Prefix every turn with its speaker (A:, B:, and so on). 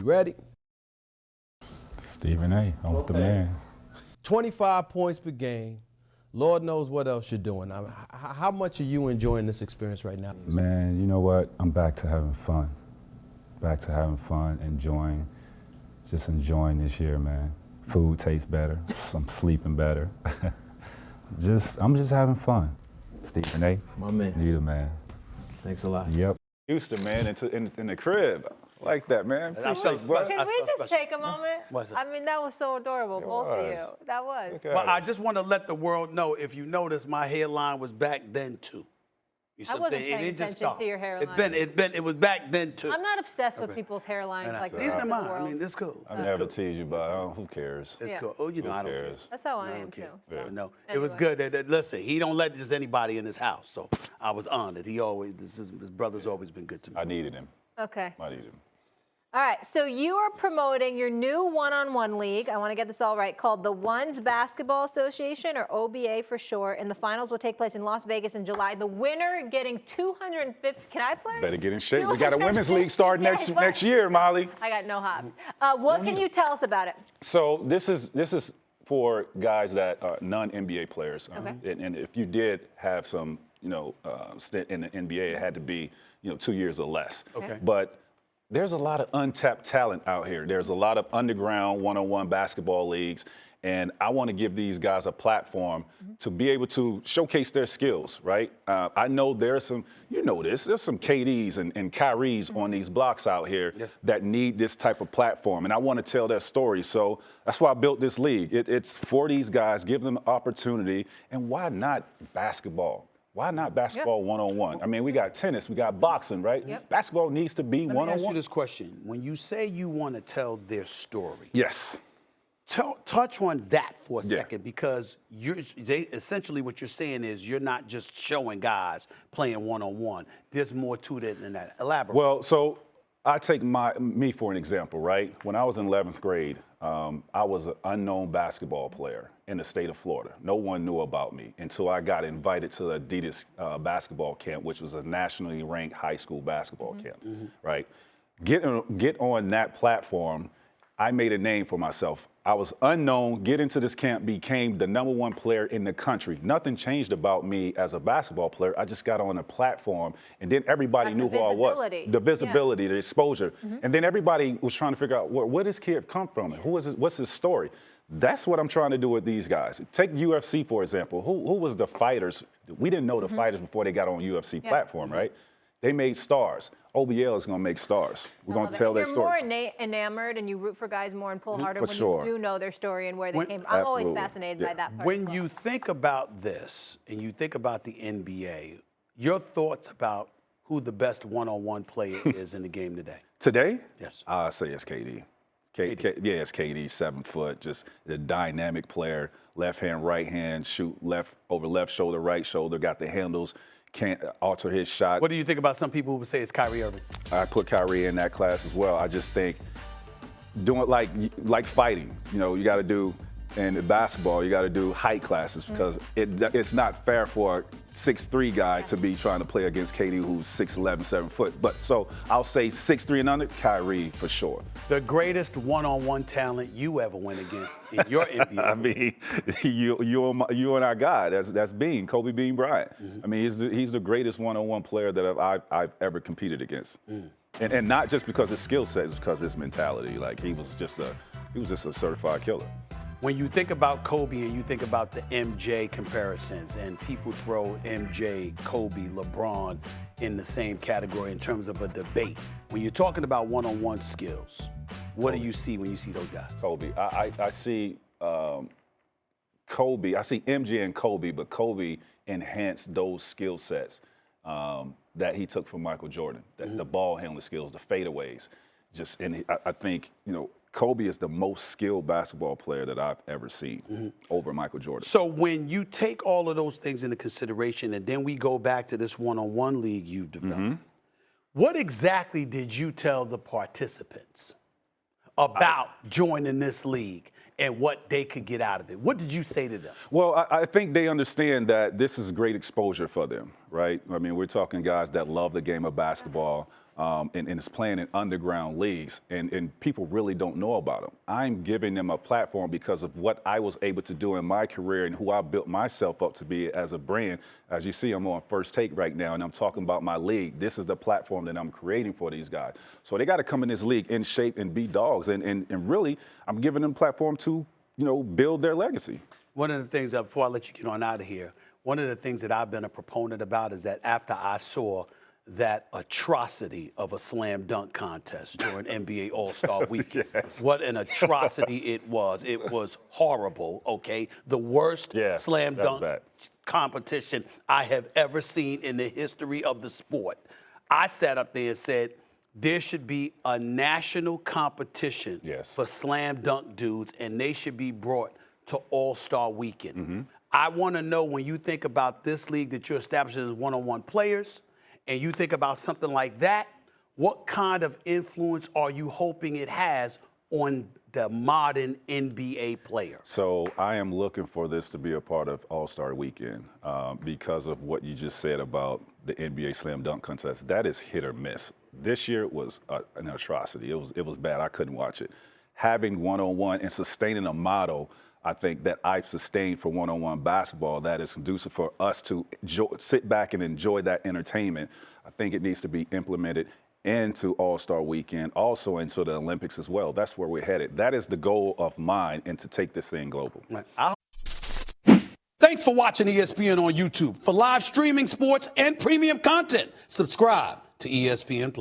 A: ready?
B: Stephen A. I'm with the man.
A: 25 points per game. Lord knows what else you're doing. How much are you enjoying this experience right now?
B: Man, you know what? I'm back to having fun. Back to having fun, just enjoying this year, man. Food tastes better. I'm sleeping better. I'm just having fun. Stephen A.
A: My man.
B: You the man.
A: Thanks a lot.
B: Yep.
C: Houston, man, in the crib. I like that, man.
D: Can we just take a moment? I mean, that was so adorable, both of you. That was.
E: Well, I just want to let the world know, if you notice, my hairline was back then, too. You
D: I wasn't paying attention to your hairline.
E: It was back then, too.
D: I'm not obsessed with people's hairlines like the rest of the
E: Neither am I.
D: world.
E: I mean, it's cool.
C: I never tease you, but who cares?
E: It's
D: Yeah.
E: cool. Oh, you know, I don't care.
C: cares?
D: That's how I am, too.
E: Yeah.
D: So.
E: No, it was good. Listen, he don't let just anybody in his house, so I was honored. His brother's always been good to me.
C: I needed him.
D: Okay.
C: I needed him.
D: All right, so you are promoting your new one-on-one league, I want to get this all right, called the Ones Basketball Association, or OBA for short, and the finals will take place in Las Vegas in July. The winner getting $250, can I play?
C: Better get in shape. We got a women's league starting next year, Molly.
D: I got no hops. What can you tell us about it?
C: So this is for guys that are non-NBA players.
D: Okay.
C: And if you did have some, stint in the NBA, it had to be, 2 years or less.
D: Okay.
C: But there's a lot of untapped talent out here. There's a lot of underground one-on-one basketball leagues, and I want to give these guys a platform to be able to showcase their skills, right? I know there's some, there's some KDs and Kyries on these blocks out here that need this type of platform, and I want to tell their story. So that's why I built this league. It's for these guys, give them opportunity, and why not basketball? Why not basketball one-on-one? I mean, we got tennis, we got boxing, right?
D: Yep.
C: Basketball needs to be
E: Let
C: one-on-one.
E: me ask you this question. When you say you want to tell their story,
C: Yes.
E: touch on that for a
C: Yeah.
E: second, because essentially what you're saying is you're not just showing guys playing one-on-one. There's more to it than that. Elaborate.
C: Well, so I take me for an example, right? When I was in 11th grade, I was an unknown basketball player in the state of Florida. No one knew about me until I got invited to the Adidas basketball camp, which was a nationally ranked high school basketball camp, right? Get on that platform, I made a name for myself. I was unknown, get into this camp, became the #1 player in the country. Nothing changed about me as a basketball player. I just got on a platform, and then everybody knew who I was. The visibility, the exposure. And then everybody was trying to figure out, where this kid come from? And what's his story? That's what I'm trying to do with these guys. Take UFC, for example. Who was the fighters? We didn't know the fighters before they got on UFC platform, right? They made stars. OBL is going to make stars. We're going to tell their story.
D: You're more enamored and you root for guys more and pull harder
C: For
D: when
C: sure.
D: you do know their story and where they came from. I'm always fascinated by that part.
E: When you think about this and you think about the NBA, your thoughts about who the best one-on-one player is in the game today?
C: Today?
E: Yes.
C: I say it's KD. Yeah, it's KD, 7 foot, just a dynamic player. Left hand, right hand, shoot left over left shoulder, right shoulder, got the handles, can't alter his shot.
E: What do you think about some people who would say it's Kyrie Irving?
C: I put Kyrie in that class as well. I just think doing like fighting, you got to do in basketball, you got to do height classes because it's not fair for a 6'3" guy to be trying to play against KD who's 6'11", 7 foot. But so I'll say 6'3" and under, Kyrie for sure.
E: The greatest one-on-one talent you ever went against in your NBA.
C: I mean, you and our guy, that's Bean, Kobe Bean Bryant. I mean, he's the greatest one-on-one player that I've ever competed against. And not just because his skill set, it's because his mentality. Like he was just a certified killer.
E: When you think about Kobe and you think about the MJ comparisons, and people throw MJ, Kobe, LeBron in the same category in terms of a debate, when you're talking about one-on-one skills, what do you see when you see those guys?
C: Kobe. I see Kobe. I see MJ and Kobe, but Kobe enhanced those skill sets that he took from Michael Jordan, the ball handling skills, the fadeaways. I think, Kobe is the most skilled basketball player that I've ever seen over Michael Jordan.
E: So when you take all of those things into consideration, and then we go back to this one-on-one league you've developed, what exactly did you tell the participants about joining this league and what they could get out of it? What did you say to them?
C: Well, I think they understand that this is great exposure for them, right? I mean, we're talking guys that love the game of basketball, and is playing in underground leagues, and people really don't know about them. I'm giving them a platform because of what I was able to do in my career and who I built myself up to be as a brand. As you see, I'm on First Take right now, and I'm talking about my league. This is the platform that I'm creating for these guys. So they got to come in this league in shape and be dogs, and really, I'm giving them a platform to, build their legacy.
E: One of the things, before I let you get on out of here, one of the things that I've been a proponent about is that after I saw that atrocity of a slam dunk contest during NBA All-Star Weekend.
C: Yes.
E: What an atrocity it was. It was horrible, okay? The worst slam dunk competition I have ever seen in the history of the sport. I sat up there and said, there should be a national competition for slam dunk dudes, and they should be brought to All-Star Weekend.
C: Mm-hmm.
E: I want to know, when you think about this league that you're establishing as one-on-one players, and you think about something like that, what kind of influence are you hoping it has on the modern NBA player?
C: So I am looking for this to be a part of All-Star Weekend because of what you just said about the NBA Slam Dunk Contest. That is hit or miss. This year was an atrocity. It was bad. I couldn't watch it. Having one-on-one and sustaining a model, I think, that I've sustained for one-on-one basketball that is conducive for us to sit back and enjoy that entertainment. I think it needs to be implemented into All-Star Weekend, also into the Olympics as well. That's where we're headed. That is the goal of mine, and to take this thing global.
E: Thanks for watching ESPN on YouTube. For live streaming, sports, and premium content, subscribe to ESPN+.